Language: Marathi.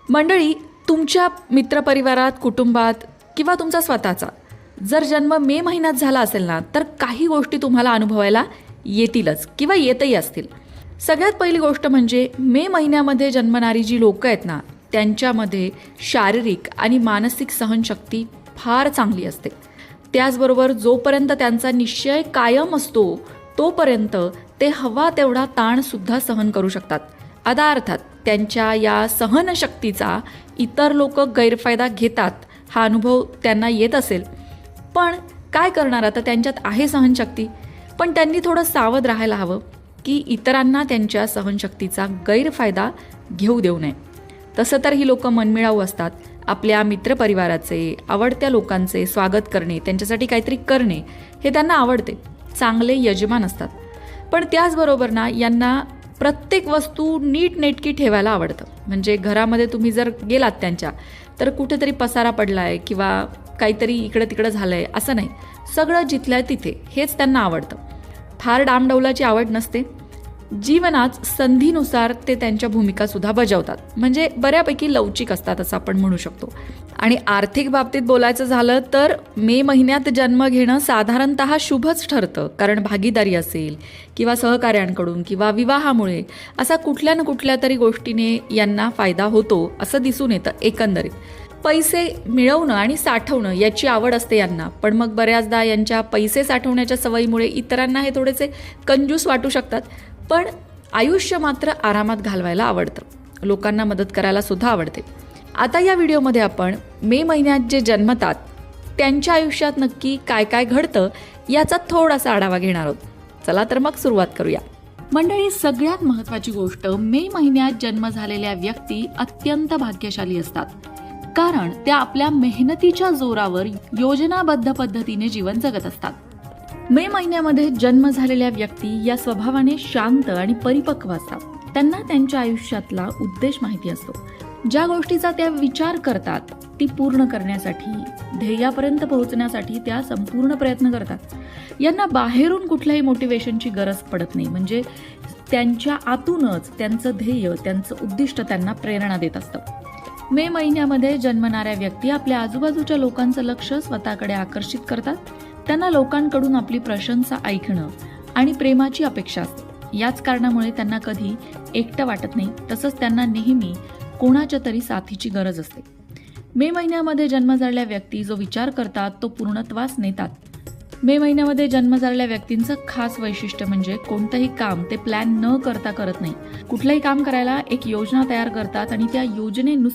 मंडळी, तुमच्या मित्रपरिवारात, कुटुंबात किंवा तुमचा स्वतःचा जर जन्म मे महिन्यात झाला असेल ना, तर काही गोष्टी तुम्हाला अनुभवायला येतीलच किंवा येतही असतील. सगळ्यात पहिली गोष्ट म्हणजे मे महिन्यामध्ये जन्मणारी जी लोकं आहेत ना, त्यांच्यामध्ये शारीरिक आणि मानसिक सहनशक्ती फार चांगली असते. त्याचबरोबर जोपर्यंत त्यांचा निश्चय कायम असतो तोपर्यंत ते हवा तेवढा ताणसुद्धा सहन करू शकतात. आता अर्थात त्यांच्या या सहनशक्तीचा इतर लोक गैरफायदा घेतात, हा अनुभव त्यांना येत असेल. पण काय करणार, आता त्यांच्यात आहे सहनशक्ती, पण त्यांनी थोडं सावध राहायला हवं की इतरांना त्यांच्या सहनशक्तीचा गैरफायदा घेऊ देऊ नये. तसं तर ही लोकं मनमिळाऊ असतात. आपल्या मित्रपरिवाराचे, आवडत्या लोकांचे स्वागत करणे, त्यांच्यासाठी काहीतरी करणे हे त्यांना आवडते. चांगले यजमान असतात. पण त्याचबरोबर ना, यांना प्रत्येक वस्तू नीटनेटकी ठेवायला आवडतं. म्हणजे घरामध्ये तुम्ही जर गेलात त्यांच्या, तर कुठेतरी पसारा पडलाय किंवा काहीतरी इकडं तिकडं झालंय असं नाही, सगळं जिथलं आहे तिथे हेच त्यांना आवडतं. फार डामडौलाची आवड नसते. जीवनात संधीनुसार ते त्यांच्या भूमिकासुद्धा बजावतात. म्हणजे बऱ्यापैकी लवचिक असतात असं आपण म्हणू शकतो. आणि आर्थिक बाबतीत बोलायचं झालं तर मे महिन्यात जन्म घेणं साधारणतः शुभच ठरतं. कारण भागीदारी असेल किंवा सहकार्यांकडून किंवा विवाहामुळे असा कुठल्या ना कुठल्या तरी गोष्टीने यांना फायदा होतो असं दिसून येतं. एकंदरीत पैसे मिळवणं आणि साठवणं याची आवड असते यांना. पण मग बऱ्याचदा यांच्या पैसे साठवण्याच्या सवयीमुळे इतरांना हे थोडेसे कंजूस वाटू शकतात. पण आयुष्य मात्र आरामात घालवायला आवडतं. लोकांना मदत करायला सुद्धा आवडते. आता या व्हिडिओमध्ये आपण मे महिन्यात जे जन्मतात त्यांच्या आयुष्यात नक्की काय काय घडतं याचा थोडासा आढावा घेणार आहोत. चला तर मग सुरुवात करूया. मंडळी, सगळ्यात महत्त्वाची गोष्ट, मे महिन्यात जन्म झालेल्या व्यक्ती अत्यंत भाग्यशाली असतात. कारण त्या आपल्या मेहनतीच्या जोरावर योजनाबद्ध पद्धतीने जीवन जगत असतात. मे महिन्यामध्ये जन्म झालेल्या व्यक्ती या स्वभावाने शांत आणि परिपक्व असतात. त्यांना त्यांच्या आयुष्यातला उद्देश माहिती असतो. ज्या गोष्टीचा त्या विचार करतात ती पूर्ण करण्यासाठी, ध्येयापर्यंत पोहोचण्यासाठी त्या संपूर्ण प्रयत्न करतात. यांना बाहेरून कुठल्याही मोटिवेशनची गरज पडत नाही. म्हणजे त्यांच्या आतूनच त्यांचं ध्येय, त्यांचं उद्दिष्ट त्यांना प्रेरणा देत असतं. मे महिन्यामध्ये जन्मणाऱ्या व्यक्ती आपल्या आजूबाजूच्या लोकांचं लक्ष स्वतःकडे आकर्षित करतात. त्यांना लोकांकडून आपली प्रशंसा ऐकणं आणि प्रेमाची अपेक्षा असते. याच कारणामुळे त्यांना कधी एकटं वाटत नाही. तसंच त्यांना नेहमी कोणाच्या तरी साथीची गरज असते. मे महिन्यामध्ये जन्म झालेल्या व्यक्ती जो विचार करतात तो पूर्णत्वास नेतात. मे महिन्यामध्ये जन्म झालेल्या व्यक्तींचं खास वैशिष्ट्य म्हणजे कोणतंही काम ते प्लॅन न करता करत नाही. कुठलंही काम करायला एक योजना तयार करतात आणि त्या योजनेनुसार